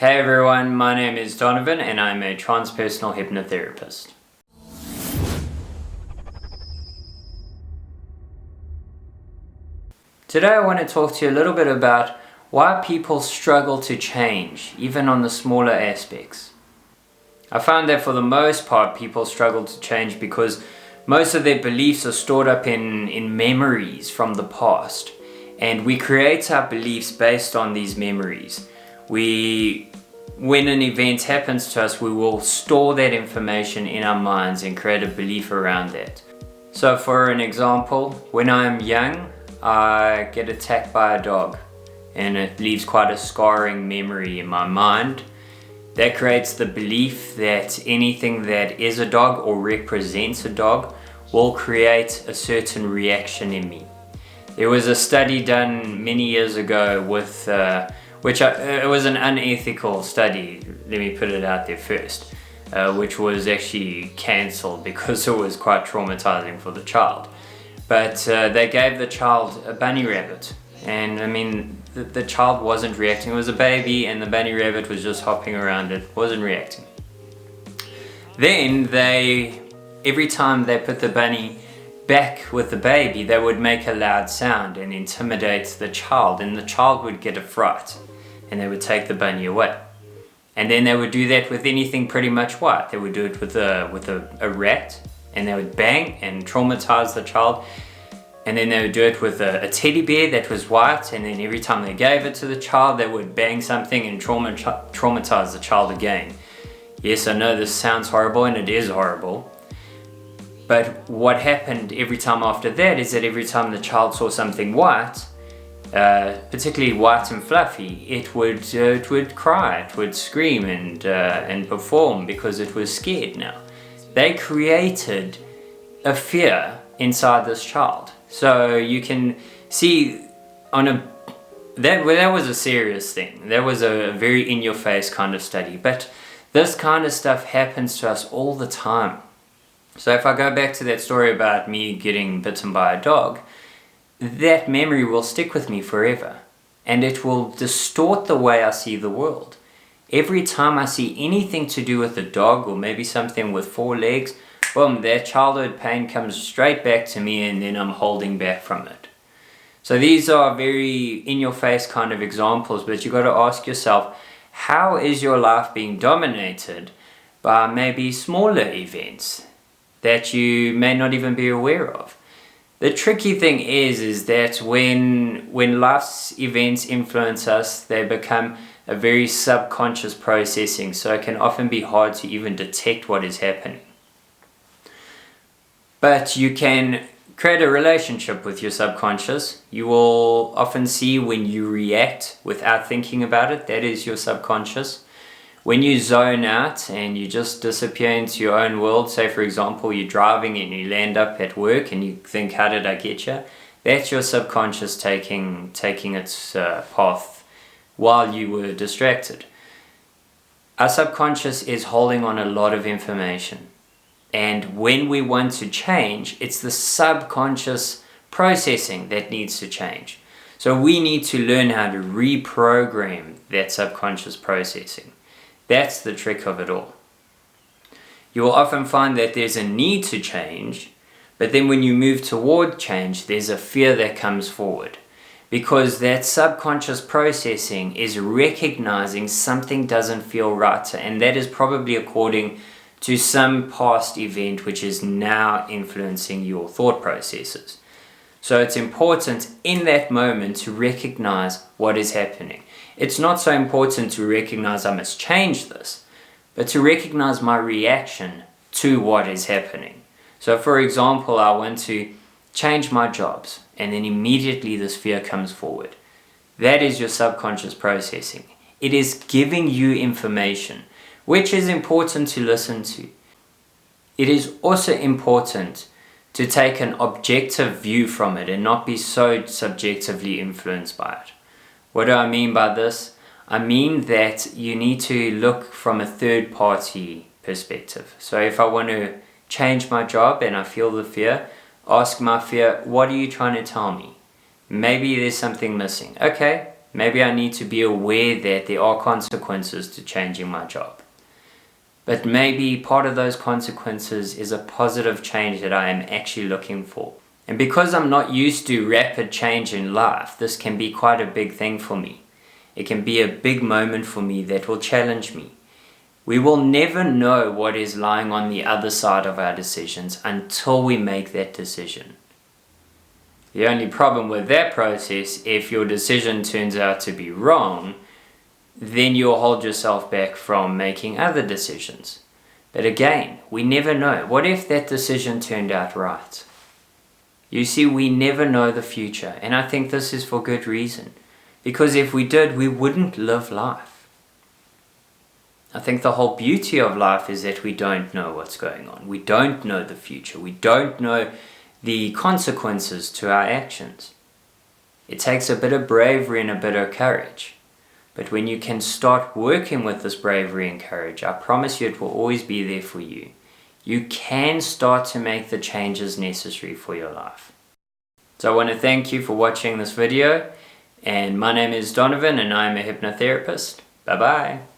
Hey everyone, my name is Donovan and I'm a transpersonal hypnotherapist. Today I want to talk to you a little bit about why people struggle to change, even on the smaller aspects. I found that for the most part people struggle to change because most of their beliefs are stored up in memories from the past, and we create our beliefs based on these memories. When an event happens to us, we will store that information in our minds and create a belief around that. So for an example, when I'm young, I get attacked by a dog and it leaves quite a scarring memory in my mind. That creates the belief that anything that is a dog or represents a dog will create a certain reaction in me. There was a study done many years ago with it was an unethical study, let me put it out there first, which was actually cancelled because it was quite traumatizing for the child. But they gave the child a bunny rabbit, and I mean the child wasn't reacting. It was a baby and the bunny rabbit was just hopping around, it wasn't reacting. Then every time they put the bunny back with the baby, they would make a loud sound and intimidate the child, and the child would get a fright and they would take the bunny away. And then they would do that with anything pretty much white. They would do it with a rat, and they would bang and traumatize the child. And then they would do it with a teddy bear that was white, and then every time they gave it to the child, they would bang something and traumatize the child again. Yes, I know this sounds horrible, and it is horrible. But what happened every time after that is that every time the child saw something white, particularly white and fluffy, it would cry, it would scream and perform because it was scared now. They created a fear inside this child. So you can see that was a serious thing. That was a very in-your-face kind of study. But this kind of stuff happens to us all the time. So if I go back to that story about me getting bitten by a dog, that memory will stick with me forever, and it will distort the way I see the world. Every time I see anything to do with a dog or maybe something with four legs, boom, that childhood pain comes straight back to me, and then I'm holding back from it. So these are very in-your-face kind of examples, but you got to ask yourself, how is your life being dominated by maybe smaller events that you may not even be aware of? The tricky thing is that when life's events influence us, they become a very subconscious processing, so it can often be hard to even detect what is happening. But you can create a relationship with your subconscious. You will often see when you react without thinking about it, that is your subconscious. When you zone out and you just disappear into your own world, say for example you're driving and you land up at work and you think, how did I get here? That's your subconscious taking its path while you were distracted. Our subconscious is holding on a lot of information, and when we want to change, it's the subconscious processing that needs to change. So we need to learn how to reprogram that subconscious processing. That's the trick of it all. You will often find that there's a need to change, but then when you move toward change, there's a fear that comes forward, because that subconscious processing is recognizing something doesn't feel right, and that is probably according to some past event which is now influencing your thought processes. So it's important in that moment to recognize what is happening. It's not so important to recognize I must change this, but to recognize my reaction to what is happening. So for example, I want to change my jobs, and then immediately this fear comes forward. That is your subconscious processing. It is giving you information, which is important to listen to. It is also important to take an objective view from it and not be so subjectively influenced by it. What do I mean by this? I mean that you need to look from a third-party perspective. So if I want to change my job and I feel the fear, ask my fear, what are you trying to tell me? Maybe there's something missing. Okay, Maybe I need to be aware that there are consequences to changing my job. But maybe part of those consequences is a positive change that I am actually looking for. And because I'm not used to rapid change in life, this can be quite a big thing for me. It can be a big moment for me that will challenge me. We will never know what is lying on the other side of our decisions until we make that decision. The only problem with that process, if your decision turns out to be wrong, then you'll hold yourself back from making other decisions. But again, we never know. What if that decision turned out right? You see, we never know the future, and I think this is for good reason. Because if we did, we wouldn't live life. I think the whole beauty of life is that we don't know what's going on. We don't know the future. We don't know the consequences to our actions. It takes a bit of bravery and a bit of courage. But when you can start working with this bravery and courage, I promise you it will always be there for you. You can start to make the changes necessary for your life. So I want to thank you for watching this video. And my name is Donovan and I'm a hypnotherapist. Bye bye.